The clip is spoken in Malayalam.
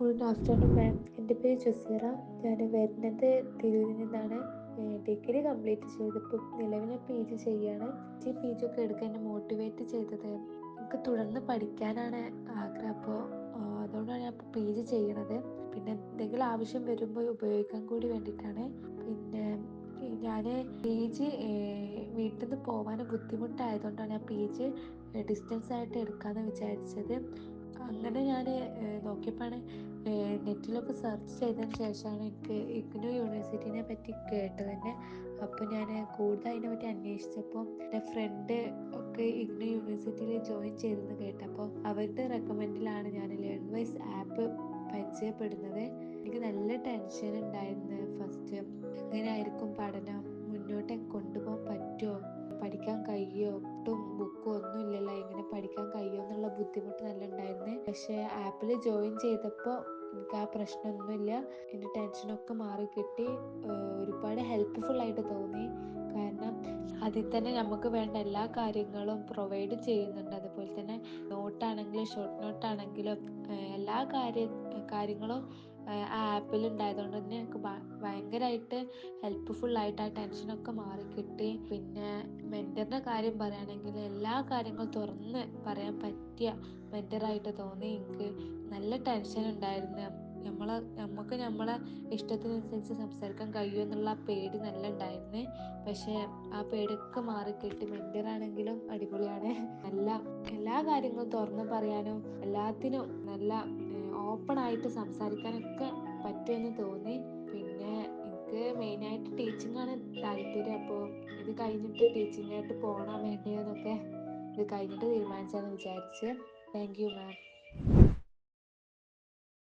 ഗുഡ് ആഫ്റ്റർനൂൺ മാം. എൻ്റെ പേര് ജസീറ. ഞാൻ വരുന്നത് തിരൂരിൽ നിന്നാണ്. ഡിഗ്രി കംപ്ലീറ്റ് ചെയ്തിപ്പോൾ നിലവിൽ PG ചെയ്യാണ്. PG ഒക്കെ എടുക്കാൻ എന്നെ മോട്ടിവേറ്റ് ചെയ്തത് എനിക്ക് തുടർന്ന് പഠിക്കാനാണ് ആഗ്രഹം. അപ്പോൾ അതുകൊണ്ടാണ് ഞാൻ ഇപ്പോൾ PG ചെയ്യണത്. പിന്നെ എന്തെങ്കിലും ആവശ്യം വരുമ്പോൾ ഉപയോഗിക്കാൻ കൂടി വേണ്ടിയിട്ടാണ്. പിന്നെ ഞാൻ PG വീട്ടിൽ നിന്ന് പോകാൻ ബുദ്ധിമുട്ടായതുകൊണ്ടാണ് ഞാൻ PG ഡിസ്റ്റൻസ് ആയിട്ട് എടുക്കാമെന്ന് വിചാരിച്ചത്. അങ്ങനെ ഞാൻ നോക്കിയപ്പോഴാണ് നെറ്റിലൊക്കെ സെർച്ച് ചെയ്തതിന് ശേഷമാണ് എനിക്ക് ഇഗ്നു യൂണിവേഴ്സിറ്റിനെ പറ്റി കേട്ടത് തന്നെ. അപ്പോൾ ഞാൻ കൂടുതൽ അതിനെ പറ്റി അന്വേഷിച്ചപ്പോൾ എൻ്റെ ഫ്രണ്ട് ഒക്കെ ഇഗ്നു യൂണിവേഴ്സിറ്റിയിൽ ജോയിൻ ചെയ്തെന്ന് കേട്ടപ്പോൾ അവരുടെ റെക്കമെൻഡിലാണ് ഞാൻ ലേൺ വൈസ് ആപ്പ് പരിചയപ്പെടുന്നത്. എനിക്ക് നല്ല ടെൻഷൻ ഉണ്ടായിരുന്നു ഫസ്റ്റ്. എങ്ങനെയായിരിക്കും പഠനം, മുന്നോട്ട് കൊണ്ടുപോകാൻ പറ്റുമോ, പഠിക്കാൻ കഴിയുമോ, ഒട്ടും ബുക്കും ഒന്നും ഇല്ലല്ലോ, എങ്ങനെ പഠിക്കാൻ കഴിയുമോ എന്നുള്ള ബുദ്ധിമുട്ട് നല്ല ഉണ്ടായിരുന്നു. പക്ഷേ ആപ്പിൽ ജോയിൻ ചെയ്തപ്പോൾ എനിക്ക് ആ പ്രശ്നമൊന്നുമില്ല. എൻ്റെ ടെൻഷനൊക്കെ മാറി കിട്ടി. ഒരുപാട് ഹെൽപ്ഫുൾ ആയിട്ട് തോന്നി. കാരണം അതിൽ തന്നെ നമുക്ക് വേണ്ട എല്ലാ കാര്യങ്ങളും പ്രൊവൈഡ് ചെയ്യുന്നുണ്ട്. അതുപോലെ തന്നെ നോട്ടാണെങ്കിലും ഷോർട്ട് നോട്ടാണെങ്കിലും എല്ലാ കാര്യങ്ങളും ആ ആപ്പിൽ ഉണ്ടായതുകൊണ്ട് തന്നെ എനിക്ക് ഭയങ്കരമായിട്ട് ഹെൽപ്ഫുള്ളായിട്ട് ആ ടെൻഷനൊക്കെ മാറി കിട്ടി. പിന്നെ മെൻറ്ററിൻ്റെ കാര്യം പറയുകയാണെങ്കിൽ എല്ലാ കാര്യങ്ങളും തുറന്ന് പറയാൻ പറ്റിയ മെൻറ്ററായിട്ട് തോന്നി. എനിക്ക് നല്ല ടെൻഷൻ ഉണ്ടായിരുന്നു. നമുക്ക് നമ്മളെ ഇഷ്ടത്തിനനുസരിച്ച് സംസാരിക്കാൻ കഴിയുമോ എന്നുള്ള പേടി നല്ല ഉണ്ടായിരുന്നു. പക്ഷേ ആ പേടിയൊക്കെ മാറിക്കിട്ടി. മെൻറ്ററാണെങ്കിലും അടിപൊളിയാണ്. എല്ലാ കാര്യങ്ങളും തുറന്ന് പറയാനും എല്ലാത്തിനും നല്ല ഓപ്പണായിട്ട് സംസാരിക്കാനൊക്കെ പറ്റുമെന്ന് തോന്നി. പിന്നെ എനിക്ക് മെയിനായിട്ട് ടീച്ചിങ്ങാണ് താല്പര്യം. അപ്പോൾ ഇത് കഴിഞ്ഞിട്ട് ടീച്ചിങ്ങായിട്ട് പോകണോ വേണ്ടയോ എന്നൊക്കെ ഇത് കഴിഞ്ഞിട്ട് തീരുമാനിച്ചാന്ന് വിചാരിച്ച്. Thank you ma'am.